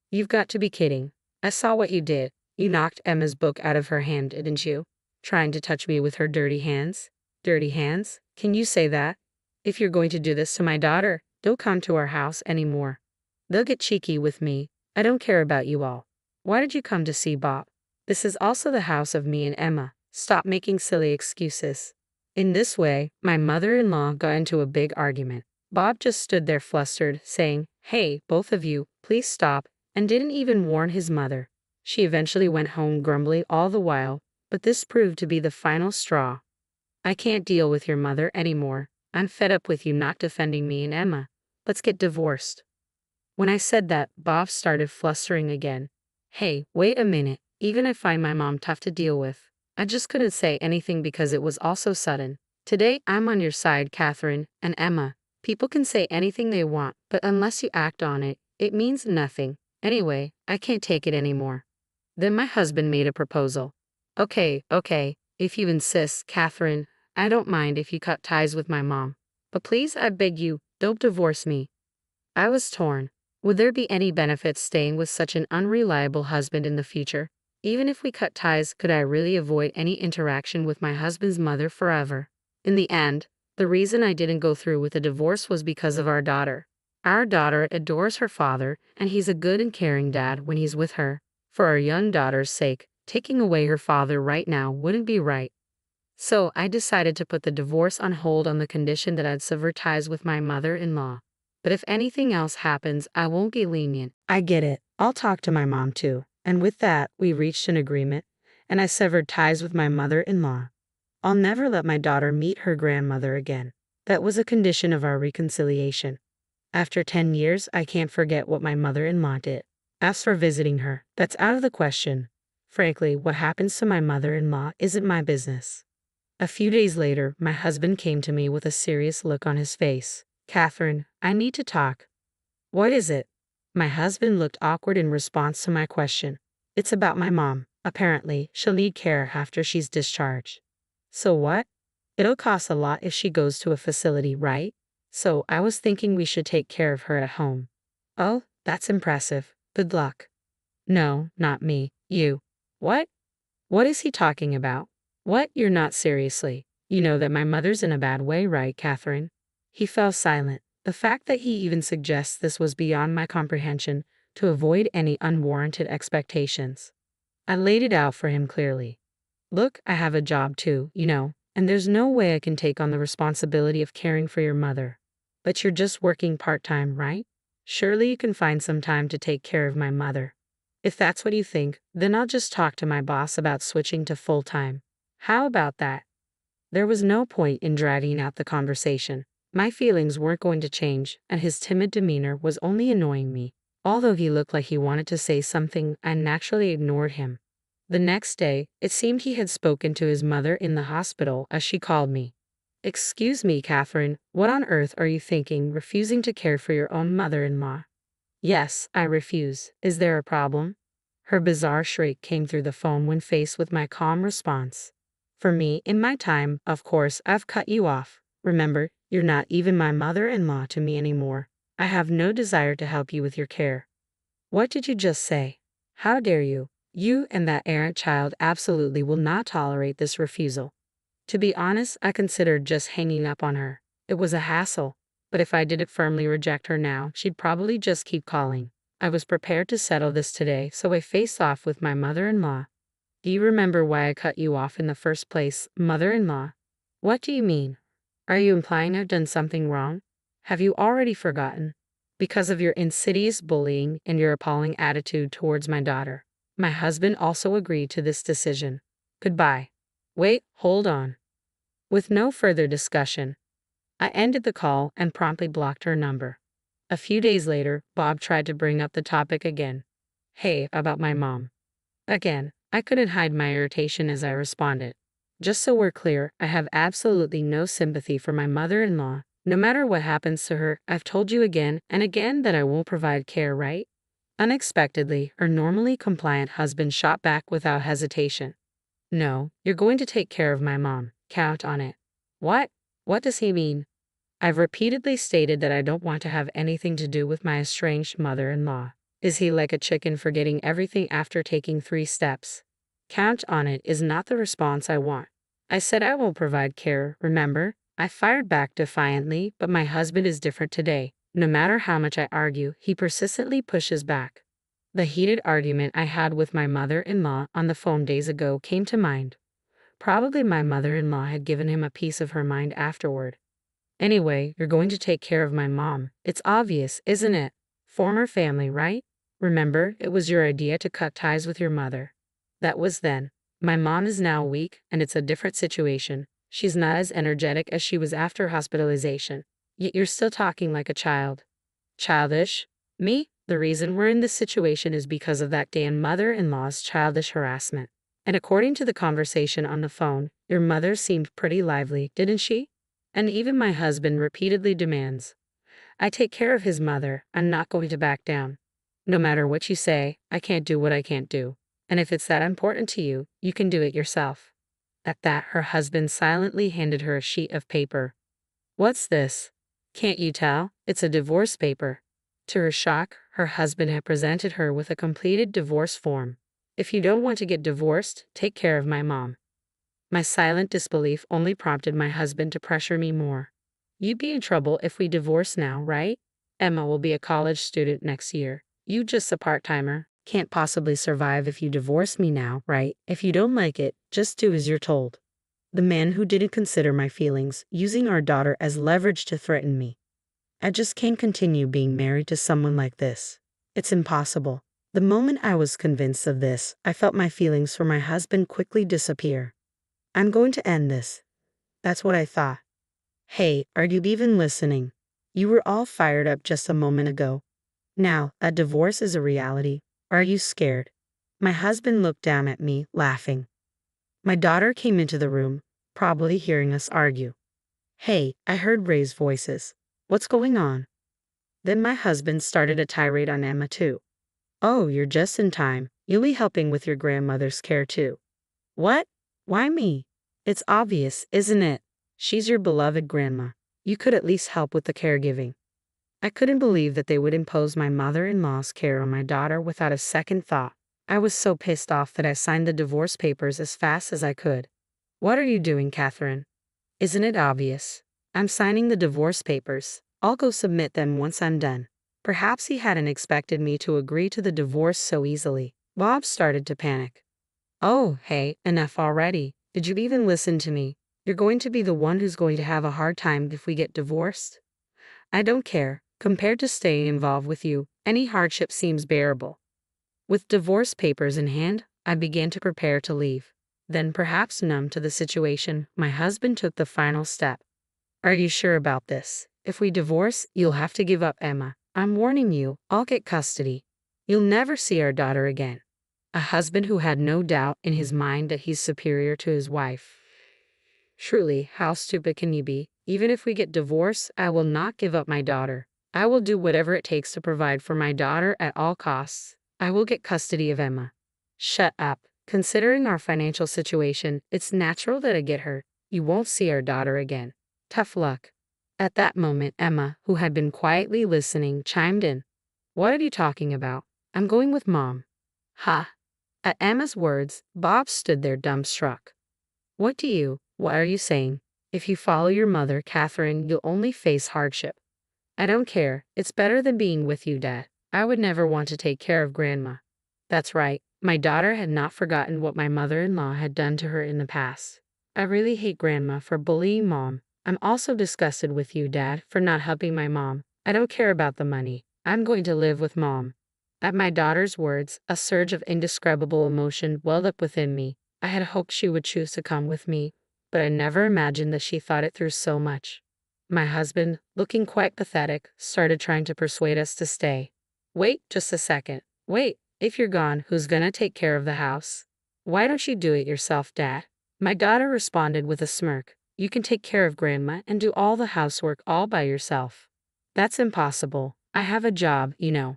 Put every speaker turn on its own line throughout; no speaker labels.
You've got to be kidding. I saw what you did. You knocked Emma's book out of her hand, didn't you? Trying to touch me with her dirty hands? Dirty hands? Can you say that? If you're going to do this to my daughter, don't come to our house anymore. They'll get cheeky with me. I don't care about you all. Why did you come to see Bob? This is also the house of me and Emma. Stop making silly excuses. In this way, my mother-in-law got into a big argument. Bob just stood there flustered, saying, "Hey, both of you, please stop," and didn't even warn his mother. She eventually went home grumbling all the while, but this proved to be the final straw. I can't deal with your mother anymore. I'm fed up with you not defending me and Emma. Let's get divorced. When I said that, Bob started flustering again. Hey, wait a minute. Even I find my mom tough to deal with. I just couldn't say anything because it was all so sudden. Today, I'm on your side, Catherine and Emma. People can say anything they want, but unless you act on it, it means nothing. Anyway, I can't take it anymore. Then my husband made a proposal. Okay, if you insist, Catherine, I don't mind if you cut ties with my mom. But please, I beg you, don't divorce me. I was torn. Would there be any benefits staying with such an unreliable husband in the future? Even if we cut ties, could I really avoid any interaction with my husband's mother forever? In the end, the reason I didn't go through with a divorce was because of our daughter. Our daughter adores her father, and he's a good and caring dad when he's with her. For our young daughter's sake, taking away her father right now wouldn't be right. So I decided to put the divorce on hold on the condition that I'd sever ties with my mother-in-law. But if anything else happens, I won't be lenient. I get it. I'll talk to my mom too. And with that, we reached an agreement, and I severed ties with my mother-in-law. I'll never let my daughter meet her grandmother again. That was a condition of our reconciliation. After 10 years, I can't forget what my mother-in-law did. As for visiting her, that's out of the question. Frankly, what happens to my mother-in-law isn't my business. A few days later, my husband came to me with a serious look on his face. Catherine, I need to talk. What is it? My husband looked awkward in response to my question. It's about my mom. Apparently, she'll need care after she's discharged. So what? It'll cost a lot if she goes to a facility, right? So I was thinking we should take care of her at home. Oh, that's impressive. Good luck. No, not me. You. What? What is he talking about? What? You're not seriously. You know that my mother's in a bad way, right, Catherine? He fell silent. The fact that he even suggests this was beyond my comprehension, to avoid any unwarranted expectations. I laid it out for him clearly. Look, I have a job too, and there's no way I can take on the responsibility of caring for your mother. But you're just working part-time, right? Surely you can find some time to take care of my mother. If that's what you think, then I'll just talk to my boss about switching to full-time. How about that? There was no point in dragging out the conversation. My feelings weren't going to change, and his timid demeanor was only annoying me. Although he looked like he wanted to say something, I naturally ignored him. The next day, it seemed he had spoken to his mother in the hospital as she called me. Excuse me, Catherine, what on earth are you thinking, refusing to care for your own mother-in-law? Yes, I refuse. Is there a problem? Her bizarre shriek came through the phone when faced with my calm response. For me, in my time, of course, I've cut you off. Remember, you're not even my mother-in-law to me anymore. I have no desire to help you with your care. What did you just say? How dare you? You and that errant child absolutely will not tolerate this refusal. To be honest, I considered just hanging up on her. It was a hassle, but if I didn't firmly reject her now, she'd probably just keep calling. I was prepared to settle this today, so I faced off with my mother-in-law. Do you remember why I cut you off in the first place, mother-in-law? What do you mean? Are you implying I've done something wrong? Have you already forgotten? Because of your insidious bullying and your appalling attitude towards my daughter. My husband also agreed to this decision. Goodbye. Wait, hold on. With no further discussion, I ended the call and promptly blocked her number. A few days later, Bob tried to bring up the topic again. Hey, about my mom. Again, I couldn't hide my irritation as I responded. Just so we're clear, I have absolutely no sympathy for my mother-in-law. No matter what happens to her, I've told you again and again that I won't provide care, right? Unexpectedly, her normally compliant husband shot back without hesitation. No, you're going to take care of my mom. Count on it. What? What does he mean? I've repeatedly stated that I don't want to have anything to do with my estranged mother-in-law. Is he like a chicken forgetting everything after taking 3 steps? Count on it is not the response I want. I said I will provide care, remember? I fired back defiantly, but my husband is different today. No matter how much I argue, he persistently pushes back. The heated argument I had with my mother-in-law on the phone days ago came to mind. Probably my mother-in-law had given him a piece of her mind afterward. Anyway, you're going to take care of my mom. It's obvious, isn't it? Former family, right? Remember, it was your idea to cut ties with your mother. That was then. My mom is now weak, and it's a different situation. She's not as energetic as she was after hospitalization. Yet you're still talking like a child. Childish? Me? The reason we're in this situation is because of that damn mother-in-law's childish harassment. And according to the conversation on the phone, your mother seemed pretty lively, didn't she? And even my husband repeatedly demands. I take care of his mother. I'm not going to back down. No matter what you say, I can't do what I can't do. And if it's that important to you, you can do it yourself. At that, her husband silently handed her a sheet of paper. What's this? Can't you tell? It's a divorce paper. To her shock, her husband had presented her with a completed divorce form. If you don't want to get divorced, take care of my mom. My silent disbelief only prompted my husband to pressure me more. You'd be in trouble if we divorce now, right? Emma will be a college student next year. You just a part-timer. Can't possibly survive if you divorce me now, right? If you don't like it, just do as you're told. The man who didn't consider my feelings, using our daughter as leverage to threaten me. I just can't continue being married to someone like this. It's impossible. The moment I was convinced of this, I felt my feelings for my husband quickly disappear. I'm going to end this. That's what I thought. Hey, are you even listening? You were all fired up just a moment ago. Now, a divorce is a reality. Are you scared? My husband looked down at me, laughing. My daughter came into the room, probably hearing us argue. Hey, I heard raised voices. What's going on? Then my husband started a tirade on Emma too. Oh, you're just in time. You'll be helping with your grandmother's care too. What? Why me? It's obvious, isn't it? She's your beloved grandma. You could at least help with the caregiving. I couldn't believe that they would impose my mother-in-law's care on my daughter without a second thought. I was so pissed off that I signed the divorce papers as fast as I could. What are you doing, Catherine? Isn't it obvious? I'm signing the divorce papers. I'll go submit them once I'm done. Perhaps he hadn't expected me to agree to the divorce so easily. Bob started to panic. Oh, hey, enough already. Did you even listen to me? You're going to be the one who's going to have a hard time if we get divorced. I don't care. Compared to staying involved with you, any hardship seems bearable. With divorce papers in hand, I began to prepare to leave. Then, perhaps numb to the situation, my husband took the final step. Are you sure about this? If we divorce, you'll have to give up Emma. I'm warning you, I'll get custody. You'll never see our daughter again. A husband who had no doubt in his mind that he's superior to his wife. Truly, how stupid can you be? Even if we get divorced, I will not give up my daughter. I will do whatever it takes to provide for my daughter at all costs. I will get custody of Emma. Shut up. Considering our financial situation, it's natural that I get her. You won't see our daughter again. Tough luck. At that moment, Emma, who had been quietly listening, chimed in. What are you talking about? I'm going with Mom. Ha! At Emma's words, Bob stood there dumbstruck. What are you saying? If you follow your mother, Catherine, you'll only face hardship. I don't care. It's better than being with you, Dad. I would never want to take care of Grandma. That's right. My daughter had not forgotten what my mother-in-law had done to her in the past. I really hate Grandma for bullying Mom. I'm also disgusted with you, Dad, for not helping my mom. I don't care about the money. I'm going to live with Mom. At my daughter's words, a surge of indescribable emotion welled up within me. I had hoped she would choose to come with me, but I never imagined that she thought it through so much. My husband, looking quite pathetic, started trying to persuade us to stay. Wait just a second. Wait, if you're gone, who's gonna take care of the house? Why don't you do it yourself, Dad? My daughter responded with a smirk. You can take care of Grandma and do all the housework all by yourself. That's impossible. I have a job, you know.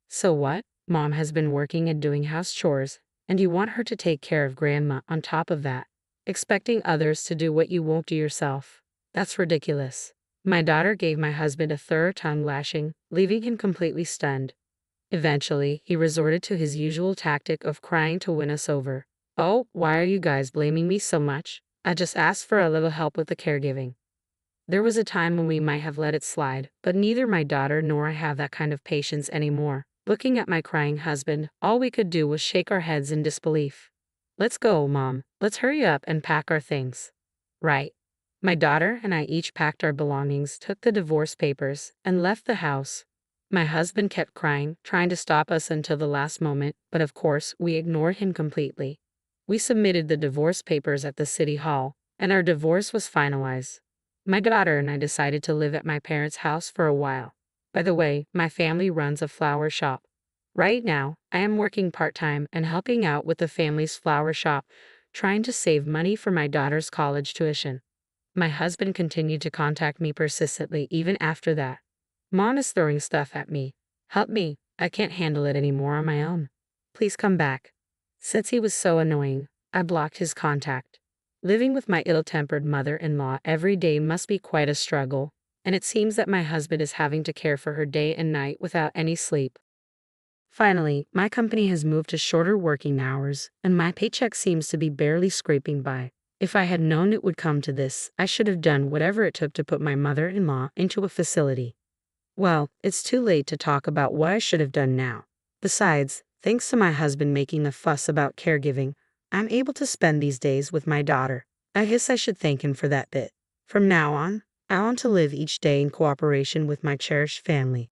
So what? Mom has been working and doing house chores, and you want her to take care of Grandma on top of that, expecting others to do what you won't do yourself. That's ridiculous. My daughter gave my husband a thorough tongue lashing, leaving him completely stunned. Eventually, he resorted to his usual tactic of crying to win us over. Oh, why are you guys blaming me so much? I just asked for a little help with the caregiving. There was a time when we might have let it slide, but neither my daughter nor I have that kind of patience anymore. Looking at my crying husband, all we could do was shake our heads in disbelief. Let's go, Mom. Let's hurry up and pack our things. Right. My daughter and I each packed our belongings, took the divorce papers, and left the house. My husband kept crying, trying to stop us until the last moment, but of course, we ignored him completely. We submitted the divorce papers at the city hall, and our divorce was finalized. My daughter and I decided to live at my parents' house for a while. By the way, my family runs a flower shop. Right now, I am working part-time and helping out with the family's flower shop, trying to save money for my daughter's college tuition. My husband continued to contact me persistently even after that. Mom is throwing stuff at me. Help me, I can't handle it anymore on my own. Please come back. Since he was so annoying, I blocked his contact. Living with my ill-tempered mother-in-law every day must be quite a struggle, and it seems that my husband is having to care for her day and night without any sleep. Finally, my company has moved to shorter working hours, and my paycheck seems to be barely scraping by. If I had known it would come to this, I should have done whatever it took to put my mother-in-law into a facility. Well, it's too late to talk about what I should have done now. Besides, thanks to my husband making a fuss about caregiving, I'm able to spend these days with my daughter. I guess I should thank him for that bit. From now on, I want to live each day in cooperation with my cherished family.